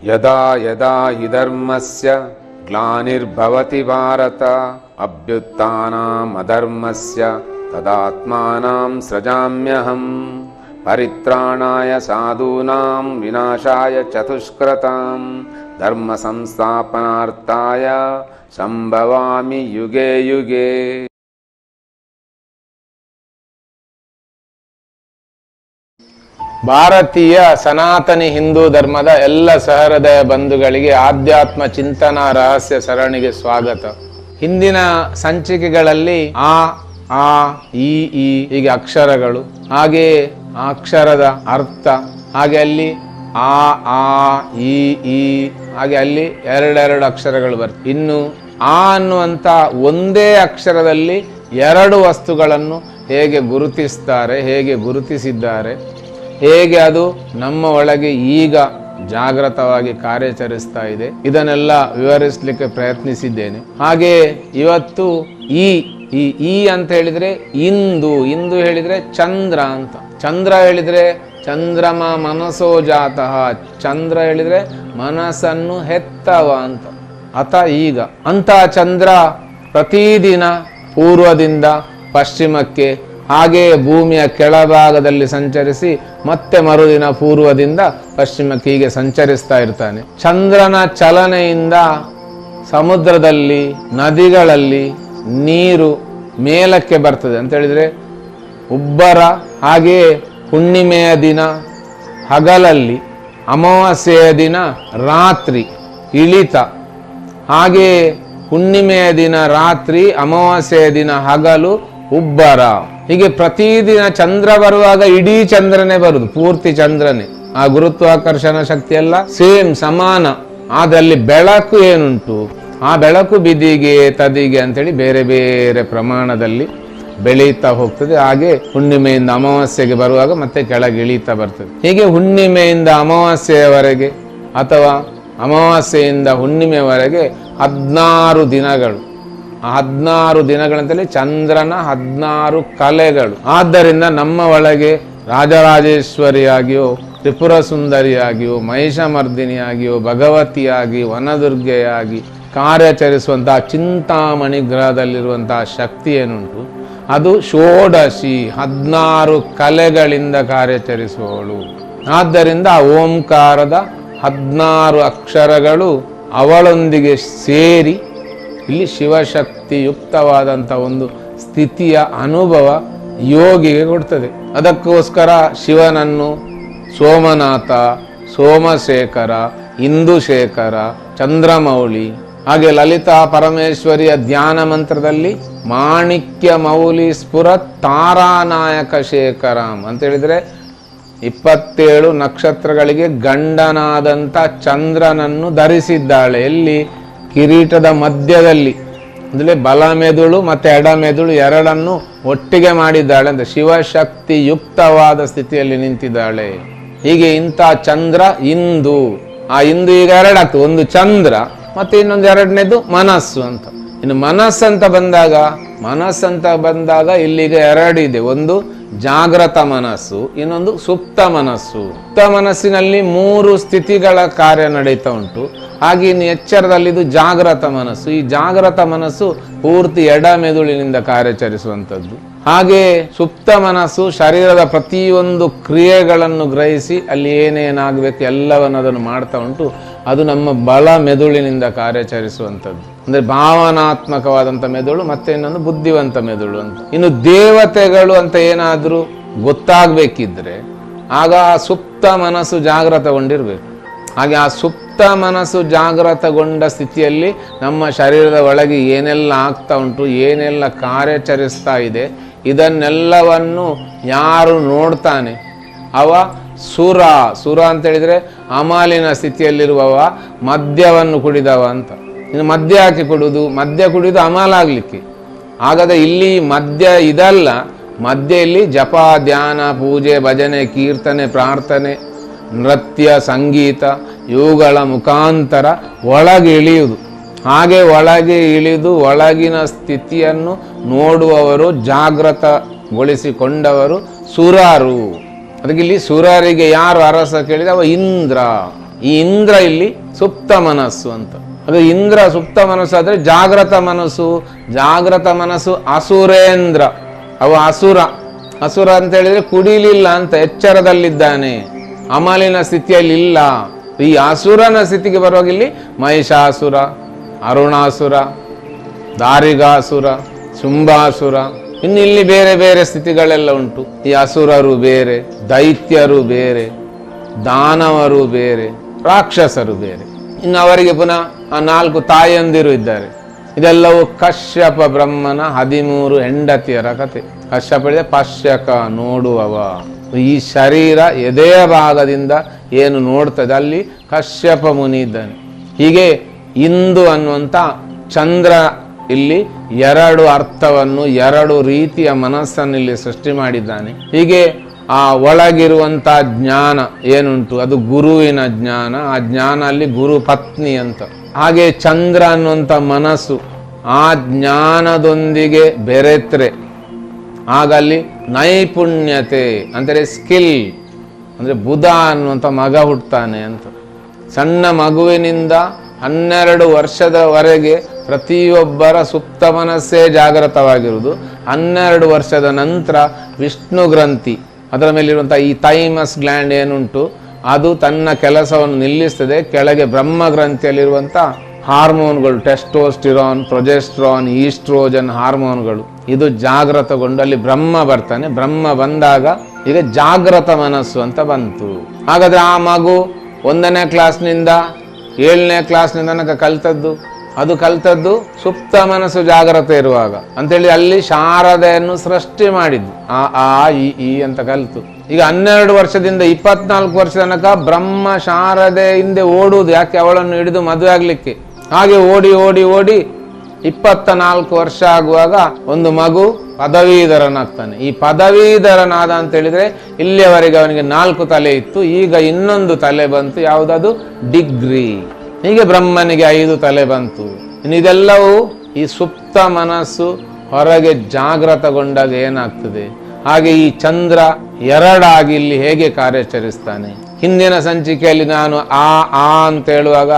ಯದಾ ಯದಾ ಹಿ ಧರ್ಮಸ್ಯ ಗ್ಲಾನಿರ್ಭವತಿ ಭಾರತ ಅಭ್ಯುತ್ಥಾನಂ ಅಧರ್ಮಸ್ಯ ತದಾತ್ಮಾನಂ ಸೃಜಾಮ್ಯಹಂ ಪರಿತ್ರಾಣಾಯ ಸಾಧೂನಾಂ ವಿನಾಶಾಯ ಚತುಷ್ಕೃತಾಂ ಧರ್ಮ ಸಂಸ್ಥಾಪನಾರ್ಥಾಯ ಸಂಭವಾಮಿ ಯುಗೆ ಯುಗೆ. ಭಾರತೀಯ ಸನಾತನಿ ಹಿಂದೂ ಧರ್ಮದ ಎಲ್ಲ ಸಹೃದಯ ಬಂಧುಗಳಿಗೆ ಆಧ್ಯಾತ್ಮ ಚಿಂತನಾ ರಹಸ್ಯ ಸರಣಿಗೆ ಸ್ವಾಗತ. ಹಿಂದಿನ ಸಂಚಿಕೆಗಳಲ್ಲಿ ಆ ಈ ಹೀಗೆ ಅಕ್ಷರಗಳು, ಹಾಗೆ ಆ ಅಕ್ಷರದ ಅರ್ಥ, ಹಾಗೆ ಅಲ್ಲಿ ಆ ಈ ಹಾಗೆ ಅಲ್ಲಿ ಎರಡೆರಡು ಅಕ್ಷರಗಳು ಬರ್ತವೆ. ಇನ್ನು ಆ ಅನ್ನುವಂಥ ಒಂದೇ ಅಕ್ಷರದಲ್ಲಿ ಎರಡು ವಸ್ತುಗಳನ್ನು ಹೇಗೆ ಗುರುತಿಸ್ತಾರೆ, ಹೇಗೆ ಗುರುತಿಸಿದ್ದಾರೆ, ಹೇಗೆ ಅದು ನಮ್ಮ ಒಳಗೆ ಈಗ ಜಾಗೃತವಾಗಿ ಕಾರ್ಯಾಚರಿಸ್ತಾ ಇದೆ, ಇದನ್ನೆಲ್ಲ ವಿವರಿಸಲಿಕ್ಕೆ ಪ್ರಯತ್ನಿಸಿದ್ದೇನೆ. ಹಾಗೆ ಇವತ್ತು ಈ ಅಂತ ಹೇಳಿದ್ರೆ ಇಂದು ಹೇಳಿದ್ರೆ ಚಂದ್ರ ಅಂತ, ಚಂದ್ರ ಹೇಳಿದ್ರೆ ಚಂದ್ರಮ ಮನಸೋ ಜಾತಃ, ಚಂದ್ರ ಹೇಳಿದ್ರೆ ಮನಸ್ಸನ್ನು ಹೆತ್ತವ ಅಂತ. ಅತ ಈಗ ಅಂತ ಚಂದ್ರ ಪ್ರತಿದಿನ ಪೂರ್ವದಿಂದ ಪಶ್ಚಿಮಕ್ಕೆ, ಹಾಗೆ ಭೂಮಿಯ ಕೆಳಭಾಗದಲ್ಲಿ ಸಂಚರಿಸಿ ಮತ್ತೆ ಮರುದಿನ ಪೂರ್ವದಿಂದ ಪಶ್ಚಿಮಕ್ಕೆ ಹೀಗೆ ಸಂಚರಿಸ್ತಾ ಇರ್ತಾನೆ. ಚಂದ್ರನ ಚಲನೆಯಿಂದ ಸಮುದ್ರದಲ್ಲಿ, ನದಿಗಳಲ್ಲಿ ನೀರು ಮೇಲಕ್ಕೆ ಬರ್ತದೆ ಅಂತ ಹೇಳಿದ್ರೆ ಉಬ್ಬರ, ಹಾಗೆಯೇ ಹುಣ್ಣಿಮೆಯ ದಿನ ಹಗಲಲ್ಲಿ, ಅಮಾವಾಸ್ಯೆಯ ದಿನ ರಾತ್ರಿ ಇಳಿತ, ಹಾಗೆಯೇ ಹುಣ್ಣಿಮೆಯ ದಿನ ರಾತ್ರಿ, ಅಮಾವಾಸ್ಯೆಯ ದಿನ ಹಗಲು ಉಬ್ಬರ. ಹೀಗೆ ಪ್ರತಿದಿನ ಚಂದ್ರ ಬರುವಾಗ ಇಡೀ ಚಂದ್ರನೇ ಬರುದು, ಪೂರ್ತಿ ಚಂದ್ರನೇ. ಆ ಗುರುತ್ವಾಕರ್ಷಣ ಶಕ್ತಿ ಎಲ್ಲ ಸೇಮ್ ಸಮಾನ. ಆದಲ್ಲಿ ಬೆಳಕು ಏನುಂಟು, ಆ ಬೆಳಕು ಬಿದಿಗೆ ತದಿಗೆ ಅಂತೇಳಿ ಬೇರೆ ಬೇರೆ ಪ್ರಮಾಣದಲ್ಲಿ ಬೆಳೀತಾ ಹೋಗ್ತದೆ. ಹಾಗೆ ಹುಣ್ಣಿಮೆಯಿಂದ ಅಮಾವಾಸ್ಯೆಗೆ ಬರುವಾಗ ಮತ್ತೆ ಕೆಳಗೆ ಇಳೀತಾ ಬರ್ತದೆ. ಹೀಗೆ ಹುಣ್ಣಿಮೆಯಿಂದ ಅಮಾವಾಸ್ಯೆಯವರೆಗೆ ಅಥವಾ ಅಮಾವಾಸ್ಯೆಯಿಂದ ಹುಣ್ಣಿಮೆಯವರೆಗೆ 16 ದಿನಗಳು. ಆ 16 ದಿನಗಳಂತಲೇ ಚಂದ್ರನ 16 ಕಲೆಗಳು. ಆದ್ದರಿಂದ ನಮ್ಮ ಒಳಗೆ ರಾಜರಾಜೇಶ್ವರಿಯಾಗಿಯೋ, ತ್ರಿಪುರ ಸುಂದರಿಯಾಗಿಯೋ, ಮಹಿಷಮರ್ದಿನಿಯಾಗಿಯೋ, ಭಗವತಿಯಾಗಿ, ವನದುರ್ಗೆಯಾಗಿ ಕಾರ್ಯಾಚರಿಸುವಂತಹ ಚಿಂತಾಮಣಿ ಗ್ರಹದಲ್ಲಿರುವಂತಹ ಶಕ್ತಿ ಏನುಂಟು, ಅದು ಷೋಡಶಿ 16 ಕಲೆಗಳಿಂದ ಕಾರ್ಯಾಚರಿಸುವವಳು. ಆದ್ದರಿಂದ ಓಂಕಾರದ 16 ಅಕ್ಷರಗಳು ಅವಳೊಂದಿಗೆ ಸೇರಿ ಇಲ್ಲಿ ಶಿವಶಕ್ತಿಯುಕ್ತವಾದಂಥ ಒಂದು ಸ್ಥಿತಿಯ ಅನುಭವ ಯೋಗಿಗೆ ಕೊಡ್ತದೆ. ಅದಕ್ಕೋಸ್ಕರ ಶಿವನನ್ನು ಸೋಮನಾಥ, ಸೋಮಶೇಖರ, ಇಂದುಶೇಖರ, ಚಂದ್ರಮೌಳಿ, ಹಾಗೆ ಲಲಿತಾ ಪರಮೇಶ್ವರಿಯ ಧ್ಯಾನ ಮಂತ್ರದಲ್ಲಿ ಮಾಣಿಕ್ಯ ಮೌಲಿ ಸ್ಫುರ ತಾರಾನಾಯಕ ಶೇಖರಾಮ್ ಅಂತ ಹೇಳಿದ್ರೆ 27 ನಕ್ಷತ್ರಗಳಿಗೆ ಗಂಡನಾದಂಥ ಚಂದ್ರನನ್ನು ಧರಿಸಿದ್ದಾಳೆ. ಎಲ್ಲಿ? ಕಿರೀಟದ ಮಧ್ಯದಲ್ಲಿ, ಅಂದರೆ ಬಲ ಮೆದುಳು ಮತ್ತು ಎಡ ಮೆದುಳು ಎರಡನ್ನು ಒಟ್ಟಿಗೆ ಮಾಡಿದ್ದಾಳೆ ಅಂತ. ಶಿವಶಕ್ತಿ ಯುಕ್ತವಾದ ಸ್ಥಿತಿಯಲ್ಲಿ ನಿಂತಿದ್ದಾಳೆ. ಹೀಗೆ ಇಂಥ ಚಂದ್ರ ಇಂದು, ಆ ಇಂದು ಈಗ ಎರಡಾಗ್ತದೆ, ಒಂದು ಚಂದ್ರ ಮತ್ತೆ ಇನ್ನೊಂದು ಎರಡನೇದು ಮನಸ್ಸು ಅಂತ. ಇನ್ನು ಮನಸ್ಸಂತ ಬಂದಾಗ ಇಲ್ಲಿಗ ಎರಡಿದೆ, ಒಂದು ಜಾಗೃತ ಮನಸ್ಸು, ಇನ್ನೊಂದು ಸುಪ್ತ ಮನಸ್ಸು. ಸುಪ್ತ ಮನಸ್ಸಿನಲ್ಲಿ 3 ಸ್ಥಿತಿಗಳ ಕಾರ್ಯ ನಡೀತಾ ಉಂಟು. ಹಾಗೆ ಇನ್ನು ಎಚ್ಚರದಲ್ಲಿ ಇದು ಜಾಗೃತ ಮನಸ್ಸು. ಈ ಜಾಗೃತ ಮನಸ್ಸು ಪೂರ್ತಿ ಎಡ ಮೆದುಳಿನಿಂದ ಕಾರ್ಯಾಚರಿಸುವಂಥದ್ದು. ಹಾಗೆ ಸುಪ್ತ ಮನಸ್ಸು ಶರೀರದ ಪ್ರತಿಯೊಂದು ಕ್ರಿಯೆಗಳನ್ನು ಗ್ರಹಿಸಿ ಅಲ್ಲಿ ಏನೇನಾಗಬೇಕು ಎಲ್ಲವನ್ನು ಅದನ್ನು ಮಾಡ್ತಾ ಉಂಟು. ಅದು ನಮ್ಮ ಬಲ ಮೆದುಳಿನಿಂದ ಕಾರ್ಯಾಚರಿಸುವಂಥದ್ದು. ಅಂದರೆ ಭಾವನಾತ್ಮಕವಾದಂಥ ಮೆದುಳು, ಮತ್ತೆ ಇನ್ನೊಂದು ಬುದ್ಧಿವಂತ ಮೆದುಳು ಅಂತ. ಇನ್ನು ದೇವತೆಗಳು ಅಂತ ಏನಾದರೂ ಗೊತ್ತಾಗಬೇಕಿದ್ರೆ ಆಗ ಆ ಸುಪ್ತ ಮನಸ್ಸು ಜಾಗೃತಗೊಂಡಿರಬೇಕು. ಹಾಗೆ ಆ ಸುಪ್ತ ಮನಸ್ಸು ಜಾಗೃತಗೊಂಡ ಸ್ಥಿತಿಯಲ್ಲಿ ನಮ್ಮ ಶರೀರದ ಒಳಗೆ ಏನೆಲ್ಲ ಆಗ್ತಾ ಉಂಟು, ಏನೆಲ್ಲ ಕಾರ್ಯಾಚರಿಸ್ತಾ ಇದೆ, ಇದನ್ನೆಲ್ಲವನ್ನು ಯಾರು ನೋಡ್ತಾನೆ ಅವ ಸುರ. ಸುರ ಅಂತ ಹೇಳಿದರೆ ಅಮಾಲಿನ ಸ್ಥಿತಿಯಲ್ಲಿರುವವ, ಮದ್ಯವನ್ನು ಕುಡಿದವ ಅಂತ. ಇನ್ನು ಮದ್ಯ ಹಾಕಿ ಮದ್ಯ ಕುಡಿದು ಅಮಾಲಾಗಲಿಕ್ಕೆ. ಹಾಗಾದರೆ ಇಲ್ಲಿ ಮದ್ಯ ಇದಲ್ಲ, ಮದ್ಯ ಇಲ್ಲಿ ಜಪ, ಧ್ಯಾನ, ಪೂಜೆ, ಭಜನೆ, ಕೀರ್ತನೆ, ಪ್ರಾರ್ಥನೆ, ನೃತ್ಯ, ಸಂಗೀತ ಇವುಗಳ ಮುಖಾಂತರ ಒಳಗೆ ಇಳಿಯುವುದು. ಹಾಗೆ ಒಳಗೆ ಇಳಿದು ಒಳಗಿನ ಸ್ಥಿತಿಯನ್ನು ನೋಡುವವರು, ಜಾಗೃತಗೊಳಿಸಿಕೊಂಡವರು ಸುರರು. ಅದಕ್ಕೆ ಇಲ್ಲಿ ಸುರರಿಗೆ ಯಾರು ಅರಸ ಕೇಳಿದ ಅವ ಇಂದ್ರ. ಈ ಇಂದ್ರ ಇಲ್ಲಿ ಸುಪ್ತ ಮನಸ್ಸು ಅಂತ. ಅದು ಇಂದ್ರ ಸುಪ್ತ ಮನಸ್ಸು ಆದರೆ ಜಾಗ್ರತ ಮನಸ್ಸು. ಜಾಗ್ರತ ಮನಸ್ಸು ಅಸುರೇಂದ್ರ, ಅವ ಅಸುರ. ಅಸುರ ಅಂತ ಹೇಳಿದ್ರೆ ಕುಡಿಲಿಲ್ಲ ಅಂತ, ಎಚ್ಚರದಲ್ಲಿದ್ದಾನೆ, ಅಮಲಿನ ಸ್ಥಿತಿಯಲ್ಲಿ ಇಲ್ಲ. ಈ ಅಸುರನ ಸ್ಥಿತಿಗೆ ಬರುವಾಗ ಇಲ್ಲಿ ಮಹಿಷಾಸುರ, ಅರುಣಾಸುರ, ದಾರಿಗಾಸುರ, ಶುಂಭಾಸುರ, ಇನ್ನು ಇಲ್ಲಿ ಬೇರೆ ಬೇರೆ ಸ್ಥಿತಿಗಳೆಲ್ಲ ಉಂಟು. ಈ ಅಸುರರು ಬೇರೆ, ದೈತ್ಯರು ಬೇರೆ, ದಾನವರು ಬೇರೆ, ರಾಕ್ಷಸರು ಬೇರೆ. ಇನ್ನು ಅವರಿಗೆ ಪುನಃ ಆ 4 ತಾಯಂದಿರು ಇದ್ದಾರೆ. ಇದೆಲ್ಲವೂ ಕಶ್ಯಪ ಬ್ರಹ್ಮನ 13 ಹೆಂಡತಿಯರ ಕತೆ. ಕಶ್ಯಪ ಹೇಳಿದೆ ಪಶ್ಯಕ, ನೋಡುವವ. ಈ ಶರೀರ ಎದೆಯ ಭಾಗದಿಂದ ಏನು ನೋಡ್ತದೆ ಅಲ್ಲಿ ಕಶ್ಯಪ ಮುನಿ ಇದ್ದಾನೆ. ಹೀಗೆ ಇಂದು ಅನ್ನುವಂಥ ಚಂದ್ರ ಇಲ್ಲಿ 2 ಅರ್ಥವನ್ನು, 2 ರೀತಿಯ ಮನಸ್ಸನ್ನು ಇಲ್ಲಿ ಸೃಷ್ಟಿ ಮಾಡಿದ್ದಾನೆ. ಹೀಗೆ ಆ ಒಳಗಿರುವಂಥ ಜ್ಞಾನ ಏನುಂಟು ಅದು ಗುರುವಿನ ಜ್ಞಾನ. ಆ ಜ್ಞಾನ ಅಲ್ಲಿ ಗುರು ಪತ್ನಿ ಅಂತ. ಹಾಗೆ ಚಂದ್ರ ಅನ್ನುವಂಥ ಮನಸ್ಸು ಆ ಜ್ಞಾನದೊಂದಿಗೆ ಬೆರೆತ್ರೆ ಆಗ ಅಲ್ಲಿ ನೈಪುಣ್ಯತೆ ಅಂದರೆ ಸ್ಕಿಲ್, ಅಂದರೆ ಬುಧ ಅನ್ನುವಂಥ ಮಗ ಹುಟ್ಟುತ್ತಾನೆ ಅಂತ. ಸಣ್ಣ ಮಗುವಿನಿಂದ 12 ವರ್ಷದವರೆಗೆ ಪ್ರತಿಯೊಬ್ಬರ ಸುಪ್ತ ಮನಸ್ಸೇ ಜಾಗೃತವಾಗಿರುವುದು. 12 ವರ್ಷದ ನಂತರ ವಿಷ್ಣು ಗ್ರಂಥಿ, ಅದರ ಮೇಲಿರುವಂಥ ಈ ಥೈಮಸ್ ಗ್ಲ್ಯಾಂಡ್ ಏನುಂಟು ಅದು ತನ್ನ ಕೆಲಸವನ್ನು ನಿಲ್ಲಿಸ್ತದೆ. ಕೆಳಗೆ ಬ್ರಹ್ಮ ಗ್ರಂಥಿಯಲ್ಲಿರುವಂಥ ಹಾರ್ಮೋನ್ಗಳು, ಟೆಸ್ಟೋಸ್ಟಿರಾನ್, ಪ್ರೊಜೆಸ್ಟ್ರಾನ್, ಈಸ್ಟ್ರೋಜನ್ ಹಾರ್ಮೋನ್ಗಳು ಇದು ಜಾಗೃತಗೊಂಡು ಅಲ್ಲಿ ಬ್ರಹ್ಮ ಬರ್ತಾನೆ. ಬ್ರಹ್ಮ ಬಂದಾಗ ಈಗ ಜಾಗೃತ ಮನಸ್ಸು ಅಂತ ಬಂತು. ಹಾಗಾದ್ರೆ ಆ ಮಗು 1ನೇ ಕ್ಲಾಸ್ನಿಂದ 7ನೇ ಕ್ಲಾಸ್ನಿಂದ ತನಕ ಕಲ್ತದ್ದು ಸುಪ್ತ ಮನಸ್ಸು ಜಾಗ್ರತೆ ಇರುವಾಗ ಅಂತೇಳಿ ಅಲ್ಲಿ ಶಾರದೆಯನ್ನು ಸೃಷ್ಟಿ ಮಾಡಿದ್ದು. ಆ ಈ ಅಂತ ಕಲಿತು. ಈಗ 12 ವರ್ಷದಿಂದ 24 ವರ್ಷ ತನಕ ಬ್ರಹ್ಮ ಶಾರದೆ ಹಿಂದೆ ಓಡುವುದು. ಯಾಕೆ? ಅವಳನ್ನು ಹಿಡಿದು ಮದುವೆ ಆಗ್ಲಿಕ್ಕೆ. ಹಾಗೆ ಓಡಿ ಓಡಿ ಓಡಿ 24 ವರ್ಷ ಆಗುವಾಗ ಒಂದು ಮಗು ಪದವೀಧರನಾಗ್ತಾನೆ. ಈ ಪದವೀಧರನಾದ ಅಂತ ಹೇಳಿದ್ರೆ ಇಲ್ಲಿಯವರೆಗೆ ಅವನಿಗೆ 4 ತಲೆ ಇತ್ತು, ಈಗ ಇನ್ನೊಂದು ತಲೆ ಬಂತು. ಯಾವುದದು? ಡಿಗ್ರಿ. ಹೀಗೆ ಬ್ರಹ್ಮನಿಗೆ 5 ತಲೆ ಬಂತು. ಇನ್ನು ಇದೆಲ್ಲವೂ ಈ ಸುಪ್ತ ಮನಸ್ಸು ಹೊರಗೆ ಜಾಗೃತಗೊಂಡಾಗ ಏನಾಗ್ತದೆ. ಹಾಗೆ ಈ ಚಂದ್ರ 2 ಆಗಿ ಇಲ್ಲಿ ಹೇಗೆ ಕಾರ್ಯಾಚರಿಸ್ತಾನೆ. ಹಿಂದಿನ ಸಂಚಿಕೆಯಲ್ಲಿ ನಾನು ಆ ಅಂತ ಹೇಳುವಾಗ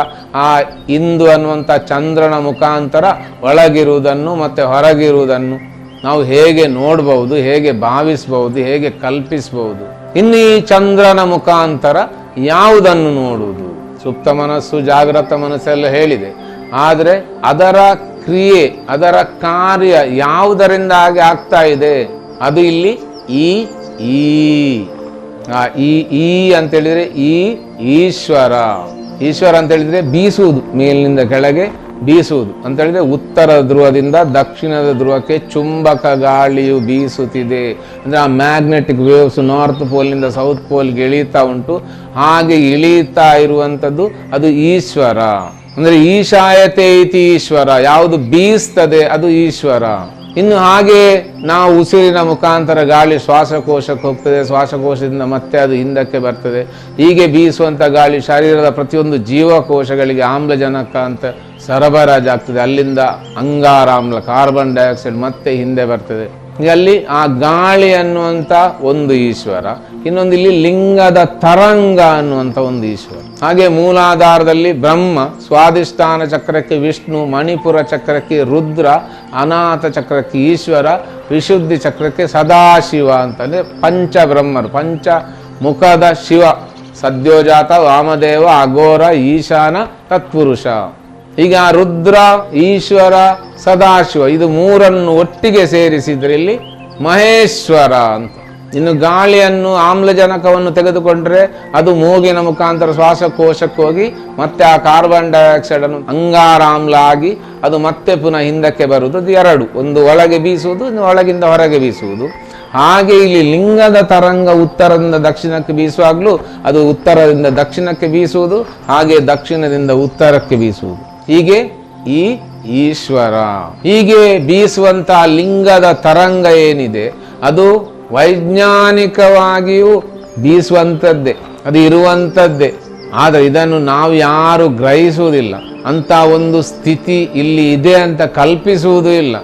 ಆ ಇಂದು ಅನ್ನುವಂಥ ಚಂದ್ರನ ಮುಖಾಂತರ ಒಳಗಿರುವುದನ್ನು ಮತ್ತೆ ಹೊರಗಿರುವುದನ್ನು ನಾವು ಹೇಗೆ ನೋಡ್ಬಹುದು, ಹೇಗೆ ಭಾವಿಸಬಹುದು, ಹೇಗೆ ಕಲ್ಪಿಸಬಹುದು. ಇನ್ನು ಈ ಚಂದ್ರನ ಮುಖಾಂತರ ಯಾವುದನ್ನು ನೋಡುವುದು? ಸುಪ್ತ ಮನಸ್ಸು ಜಾಗೃತ ಮನಸ್ಸೆಲ್ಲ ಹೇಳಿದೆ. ಆದರೆ ಅದರ ಕ್ರಿಯೆ, ಅದರ ಕಾರ್ಯ ಯಾವುದರಿಂದ ಹಾಗೆ ಆಗ್ತಾ ಇದೆ ಅದು ಇಲ್ಲಿ ಈ ಅಂತೇಳಿದ್ರೆ ಈಶ್ವರ. ಈಶ್ವರ ಅಂತ ಹೇಳಿದ್ರೆ ಬೀಸುವುದು, ಮೇಲಿನಿಂದ ಕೆಳಗೆ ಬೀಸುವುದು ಅಂತ ಹೇಳಿದ್ರೆ ಉತ್ತರ ಧ್ರುವದಿಂದ ದಕ್ಷಿಣದ ಧ್ರುವಕ್ಕೆ ಚುಂಬಕ ಗಾಳಿಯು ಬೀಸುತ್ತಿದೆ. ಅಂದ್ರೆ ಆ ಮ್ಯಾಗ್ನೆಟಿಕ್ ವೇವ್ಸ್ ನಾರ್ತ್ ಪೋಲ್ನಿಂದ ಸೌತ್ ಪೋಲ್ಗೆ ಇಳೀತಾ ಉಂಟು. ಹಾಗೆ ಇಳೀತಾ ಇರುವಂಥದ್ದು ಅದು ಈಶ್ವರ. ಅಂದ್ರೆ ಈಶಾಯತೆ ಇತಿ ಈಶ್ವರ, ಯಾವುದು ಬೀಸ್ತದೆ ಅದು ಈಶ್ವರ. ಇನ್ನು ಹಾಗೆ ನಾವು ಉಸಿರಿನ ಮುಖಾಂತರ ಗಾಳಿ ಶ್ವಾಸಕೋಶಕ್ಕೆ ಹೋಗ್ತದೆ, ಶ್ವಾಸಕೋಶದಿಂದ ಮತ್ತೆ ಅದು ಹಿಂದಕ್ಕೆ ಬರ್ತದೆ. ಹೀಗೆ ಬೀಸುವಂಥ ಗಾಳಿ ಶರೀರದ ಪ್ರತಿಯೊಂದು ಜೀವಕೋಶಗಳಿಗೆ ಆಮ್ಲಜನಕ ಅಂತ ಸರಬರಾಜಾಗ್ತದೆ. ಅಲ್ಲಿಂದ ಅಂಗಾರಾಮ್ಲ, ಕಾರ್ಬನ್ ಡೈಆಕ್ಸೈಡ್ ಮತ್ತೆ ಹಿಂದೆ ಬರ್ತದೆ. ಅಲ್ಲಿ ಆ ಗಾಳಿ ಅನ್ನುವಂಥ ಒಂದು ಈಶ್ವರ, ಇನ್ನೊಂದು ಇಲ್ಲಿ ಲಿಂಗದ ತರಂಗ ಅನ್ನುವಂಥ ಒಂದು ಈಶ್ವರ. ಹಾಗೆ ಮೂಲಾಧಾರದಲ್ಲಿ ಬ್ರಹ್ಮ, ಸ್ವಾಧಿಷ್ಠಾನ ಚಕ್ರಕ್ಕೆ ವಿಷ್ಣು, ಮಣಿಪುರ ಚಕ್ರಕ್ಕೆ ರುದ್ರ, ಅನಾಥ ಚಕ್ರಕ್ಕೆ ಈಶ್ವರ, ವಿಶುದ್ಧಿ ಚಕ್ರಕ್ಕೆ ಸದಾಶಿವ ಅಂತಂದ್ರೆ ಪಂಚಬ್ರಹ್ಮರು, ಪಂಚ ಮುಖದ ಶಿವ, ಸದ್ಯೋಜಾತ, ವಾಮದೇವ, ಅಘೋರ, ಈಶಾನ, ತತ್ಪುರುಷ. ಈಗ ರುದ್ರ, ಈಶ್ವರ, ಸದಾಶಿವ ಇದು 3 ಒಟ್ಟಿಗೆ ಸೇರಿಸಿದ್ರೆ ಇಲ್ಲಿ ಮಹೇಶ್ವರ ಅಂತ. ಇನ್ನು ಗಾಳಿಯನ್ನು, ಆಮ್ಲಜನಕವನ್ನು ತೆಗೆದುಕೊಂಡ್ರೆ ಅದು ಮೂಗಿನ ಮುಖಾಂತರ ಶ್ವಾಸಕೋಶಕ್ಕೆ ಹೋಗಿ ಮತ್ತೆ ಆ ಕಾರ್ಬನ್ ಡೈಆಕ್ಸೈಡ್ ಅನ್ನು ಅಂಗಾರಾಮ್ಲ ಆಗಿ ಅದು ಮತ್ತೆ ಪುನಃ ಹಿಂದಕ್ಕೆ ಬರುವುದು. ಅದು 2, ಒಂದು ಒಳಗೆ ಬೀಸುವುದು, ಇನ್ನು ಒಳಗಿಂದ ಹೊರಗೆ ಬೀಸುವುದು. ಹಾಗೆ ಇಲ್ಲಿ ಲಿಂಗದ ತರಂಗ ಉತ್ತರದಿಂದ ದಕ್ಷಿಣಕ್ಕೆ ಬೀಸುವಾಗಲೂ ಅದು ಉತ್ತರದಿಂದ ದಕ್ಷಿಣಕ್ಕೆ ಬೀಸುವುದು, ಹಾಗೆ ದಕ್ಷಿಣದಿಂದ ಉತ್ತರಕ್ಕೆ ಬೀಸುವುದು. ಹೀಗೆ ಈ ಈಶ್ವರ. ಹೀಗೆ ಬೀಸುವಂತ ಲಿಂಗದ ತರಂಗ ಏನಿದೆ ಅದು ವೈಜ್ಞಾನಿಕವಾಗಿಯೂ ಬೀಸುವಂಥದ್ದೇ, ಅದು ಇರುವಂಥದ್ದೇ. ಆದರೆ ಇದನ್ನು ನಾವು ಯಾರು ಗ್ರಹಿಸುವುದಿಲ್ಲ. ಅಂತ ಒಂದು ಸ್ಥಿತಿ ಇಲ್ಲಿ ಇದೆ ಅಂತ ಕಲ್ಪಿಸುವುದೂ ಇಲ್ಲ.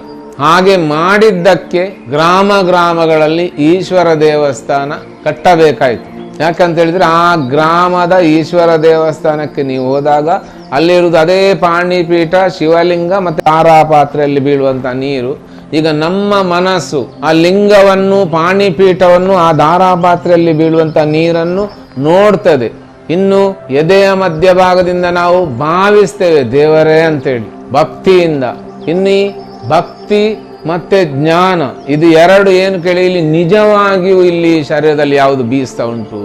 ಹಾಗೆ ಮಾಡಿದ್ದಕ್ಕೆ ಗ್ರಾಮಗಳಲ್ಲಿ ಈಶ್ವರ ದೇವಸ್ಥಾನ ಕಟ್ಟಬೇಕಾಯಿತು. ಯಾಕಂತ ಹೇಳಿದ್ರೆ ಆ ಗ್ರಾಮದ ಈಶ್ವರ ದೇವಸ್ಥಾನಕ್ಕೆ ನೀವು ಹೋದಾಗ ಅಲ್ಲಿರುವುದು ಅದೇ ಪಾಣಿಪೀಠ, ಶಿವಲಿಂಗ ಮತ್ತೆ ಪಾತ್ರೆಯಲ್ಲಿ ಬೀಳುವಂತ ನೀರು. ಈಗ ನಮ್ಮ ಮನಸ್ಸು ಆ ಲಿಂಗವನ್ನು, ಪಾಣಿಪೀಠವನ್ನು, ಆ ಧಾರಾಪಾತ್ರೆಯಲ್ಲಿ ಬೀಳುವಂತ ನೀರನ್ನು ನೋಡ್ತದೆ. ಇನ್ನು ಎದೆಯ ಮಧ್ಯಭಾಗದಿಂದ ನಾವು ಭಾವಿಸ್ತೇವೆ ದೇವರೇ ಅಂತೇಳಿ ಭಕ್ತಿಯಿಂದ. ಇನ್ನೀ ಭಕ್ತಿ ಮತ್ತೆ ಜ್ಞಾನ ಇದು ಎರಡು ಏನು ಕೇಳಿ, ಇಲ್ಲಿ ನಿಜವಾಗಿಯೂ ಇಲ್ಲಿ ಶರೀರದಲ್ಲಿ ಯಾವುದು ಬೀಸ್ತಾ ಉಂಟು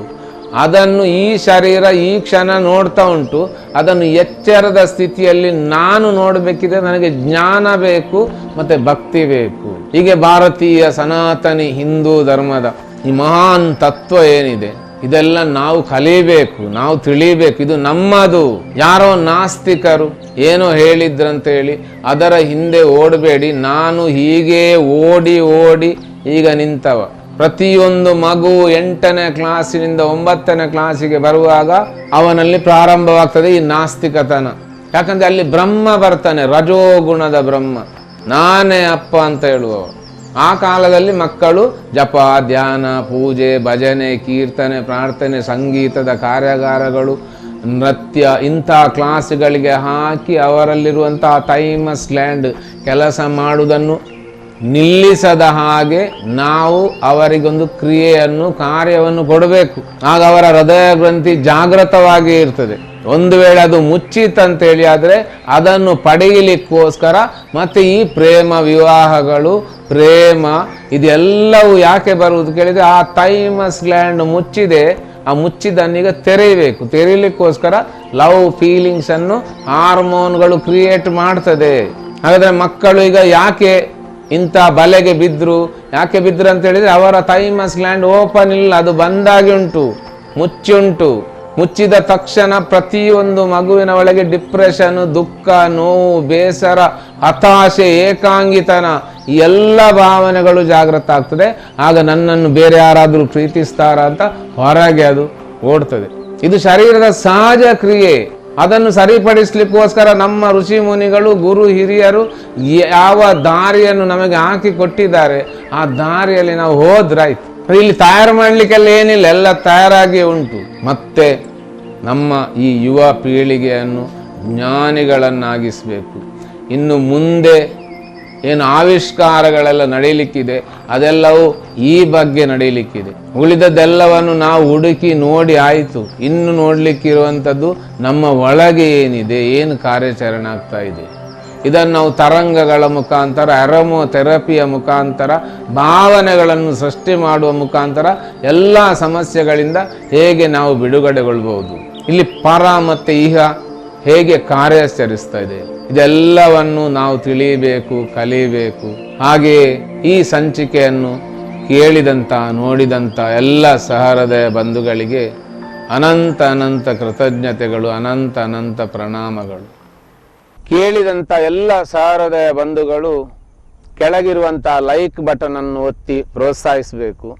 ಅದನ್ನು ಈ ಶರೀರ ಈ ಕ್ಷಣ ನೋಡ್ತಾ ಉಂಟು. ಅದನ್ನು ಎಚ್ಚರದ ಸ್ಥಿತಿಯಲ್ಲಿ ನಾನು ನೋಡಬೇಕಿದೆ, ನನಗೆ ಜ್ಞಾನ ಬೇಕು ಮತ್ತೆ ಭಕ್ತಿ ಬೇಕು. ಹೀಗೆ ಭಾರತೀಯ ಸನಾತನಿ ಹಿಂದೂ ಧರ್ಮದ ಈ ಮಹಾನ್ ತತ್ವ ಏನಿದೆ ಇದೆಲ್ಲ ನಾವು ಕಲಿಬೇಕು, ನಾವು ತಿಳಿಬೇಕು. ಇದು ನಮ್ಮದು. ಯಾರೋ ನಾಸ್ತಿಕರು ಏನೋ ಹೇಳಿದ್ರಂತ ಹೇಳಿ ಅದರ ಹಿಂದೆ ಓಡಬೇಡಿ. ನಾನು ಹೀಗೆ ಓಡಿ ಓಡಿ ಈಗ ನಿಂತವ. ಪ್ರತಿಯೊಂದು ಮಗು 8ನೇ ಕ್ಲಾಸಿನಿಂದ 9ನೇ ಕ್ಲಾಸಿಗೆ ಬರುವಾಗ ಅವನಲ್ಲಿ ಪ್ರಾರಂಭವಾಗ್ತದೆ ಈ ನಾಸ್ತಿಕತನ. ಯಾಕಂದ್ರೆ ಅಲ್ಲಿ ಬ್ರಹ್ಮ ಬರ್ತಾನೆ, ರಜೋಗುಣದ ಬ್ರಹ್ಮ, ನಾನೇ ಅಪ್ಪ ಅಂತ ಹೇಳುವವ. ಆ ಕಾಲದಲ್ಲಿ ಮಕ್ಕಳು ಜಪ, ಧ್ಯಾನ, ಪೂಜೆ, ಭಜನೆ, ಕೀರ್ತನೆ, ಪ್ರಾರ್ಥನೆ, ಸಂಗೀತದ ಕಾರ್ಯಾಗಾರಗಳು, ನೃತ್ಯ ಇಂಥ ಕ್ಲಾಸ್ಗಳಿಗೆ ಹಾಕಿ ಅವರಲ್ಲಿರುವಂತಹ ಥೈಮಸ್ ಲ್ಯಾಂಡ್ ಕೆಲಸ ಮಾಡುವುದನ್ನು ನಿಲ್ಲಿಸದ ಹಾಗೆ ನಾವು ಅವರಿಗೊಂದು ಕ್ರಿಯೆಯನ್ನು, ಕಾರ್ಯವನ್ನು ಕೊಡಬೇಕು. ಆಗ ಅವರ ಹೃದಯ ಗ್ರಂಥಿ ಜಾಗೃತವಾಗಿ ಇರ್ತದೆ. ಒಂದು ವೇಳೆ ಅದು ಮುಚ್ಚಿತಂತೇಳಿ ಆದರೆ ಅದನ್ನು ಪಡೆಯಲಿಕ್ಕೋಸ್ಕರ ಮತ್ತೆ ಈ ಪ್ರೇಮ ವಿವಾಹಗಳು, ಪ್ರೇಮ ಇದೆಲ್ಲವೂ ಯಾಕೆ ಬರುವುದು ಕೇಳಿದರೆ ಆ ಥೈಮಸ್ ಗ್ಲ್ಯಾಂಡ್ ಮುಚ್ಚಿದೆ. ಆ ಮುಚ್ಚಿದನ್ನೀಗ ತೆರೆಯಬೇಕು. ತೆರೀಲಿಕ್ಕೋಸ್ಕರ ಲವ್ ಫೀಲಿಂಗ್ಸ್ ಅನ್ನು ಹಾರ್ಮೋನ್ಗಳು ಕ್ರಿಯೇಟ್ ಮಾಡ್ತದೆ. ಹಾಗಾದ್ರೆ ಮಕ್ಕಳು ಈಗ ಯಾಕೆ ಇಂಥ ಬಲೆಗೆ ಬಿದ್ರು, ಯಾಕೆ ಬಿದ್ರು ಅಂತ ಹೇಳಿದ್ರೆ ಅವರ ಥೈಮಸ್ ಗ್ಲ್ಯಾಂಡ್ ಓಪನ್ ಇಲ್ಲ, ಅದು ಬಂದಾಗಿ ಉಂಟು, ಮುಚ್ಚುಂಟು. ಮುಚ್ಚಿದ ತಕ್ಷಣ ಪ್ರತಿಯೊಂದು ಮಗುವಿನ ಒಳಗೆ ಡಿಪ್ರೆಷನ್, ದುಃಖ, ನೋವು, ಬೇಸರ, ಹತಾಶೆ, ಏಕಾಂಗಿತನ ಈ ಎಲ್ಲ ಭಾವನೆಗಳು ಜಾಗೃತ ಆಗ್ತದೆ. ಆಗ ನನ್ನನ್ನು ಬೇರೆ ಯಾರಾದರೂ ಪ್ರೀತಿಸ್ತಾರ ಅಂತ ಹೊರಗೆ ಅದು ಓಡ್ತದೆ. ಇದು ಶರೀರದ ಸಹಜ ಕ್ರಿಯೆ. ಅದನ್ನು ಸರಿಪಡಿಸ್ಲಿಕ್ಕೋಸ್ಕರ ನಮ್ಮ ಋಷಿ ಮುನಿಗಳು, ಗುರು ಹಿರಿಯರು ಯಾವ ದಾರಿಯನ್ನು ನಮಗೆ ಹಾಕಿ ಕೊಟ್ಟಿದ್ದಾರೆ ಆ ದಾರಿಯಲ್ಲಿ ನಾವು ಹೋದ್ರಾಯ್ತು. ಇಲ್ಲಿ ತಯಾರು ಮಾಡಲಿಕ್ಕೆಲ್ಲ ಏನಿಲ್ಲ, ಎಲ್ಲ ತಯಾರಾಗಿ ಉಂಟು. ಮತ್ತೆ ನಮ್ಮ ಈ ಯುವ ಪೀಳಿಗೆಯನ್ನು ಜ್ಞಾನಿಗಳನ್ನಾಗಿಸಬೇಕು. ಇನ್ನು ಮುಂದೆ ಏನು ಆವಿಷ್ಕಾರಗಳೆಲ್ಲ ನಡೀಲಿಕ್ಕಿದೆ ಅದೆಲ್ಲವೂ ಈ ಬಗ್ಗೆ ನಡೀಲಿಕ್ಕಿದೆ. ಉಳಿದದ್ದೆಲ್ಲವನ್ನು ನಾವು ಹುಡುಕಿ ನೋಡಿ ಆಯಿತು. ಇನ್ನು ನೋಡ್ಲಿಕ್ಕಿರುವಂಥದ್ದು ನಮ್ಮ ಒಳಗೆ ಏನಿದೆ, ಏನು ಕಾರ್ಯಾಚರಣೆ ಆಗ್ತಾ ಇದೆ. ಇದನ್ನು ನಾವು ತರಂಗಗಳ ಮುಖಾಂತರ, ಅರೋಮೋ ಥೆರಪಿಯ ಮುಖಾಂತರ, ಭಾವನೆಗಳನ್ನು ಸೃಷ್ಟಿ ಮಾಡುವ ಮುಖಾಂತರ ಎಲ್ಲ ಸಮಸ್ಯೆಗಳಿಂದ ಹೇಗೆ ನಾವು ಬಿಡುಗಡೆಗೊಳ್ಬಹುದು, ಇಲ್ಲಿ ಪರ ಮತ್ತು ಇಹ ಹೇಗೆ ಕಾರ್ಯಾಚರಿಸ್ತಾ ಇದೆ ಇದೆಲ್ಲವನ್ನು ನಾವು ತಿಳಿಯಬೇಕು, ಕಲಿಯಬೇಕು. ಹಾಗೆಯೇ ಈ ಸಂಚಿಕೆಯನ್ನು ಕೇಳಿದಂಥ, ನೋಡಿದಂಥ ಎಲ್ಲ ಸಹೃದಯ ಬಂಧುಗಳಿಗೆ ಅನಂತ ಅನಂತ ಕೃತಜ್ಞತೆಗಳು, ಅನಂತ ಅನಂತ ಪ್ರಣಾಮಗಳು. ಕೇಳಿದಂಥ ಎಲ್ಲ ಸಹೃದಯ ಬಂಧುಗಳು ಕೆಳಗಿರುವಂಥ ಲೈಕ್ ಬಟನ್ ಅನ್ನು ಒತ್ತಿ ಪ್ರೋತ್ಸಾಹಿಸಬೇಕು.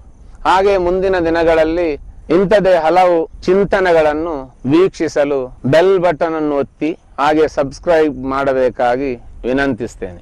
ಹಾಗೆ ಮುಂದಿನ ದಿನಗಳಲ್ಲಿ ಇಂಥದೇ ಹಲವು ಚಿಂತನೆಗಳನ್ನು ವೀಕ್ಷಿಸಲು ಬೆಲ್ ಬಟನ್ ಅನ್ನು ಒತ್ತಿ ಹಾಗೆ ಸಬ್ಸ್ಕ್ರೈಬ್ ಮಾಡಬೇಕಾಗಿ ವಿನಂತಿಸ್ತೇನೆ.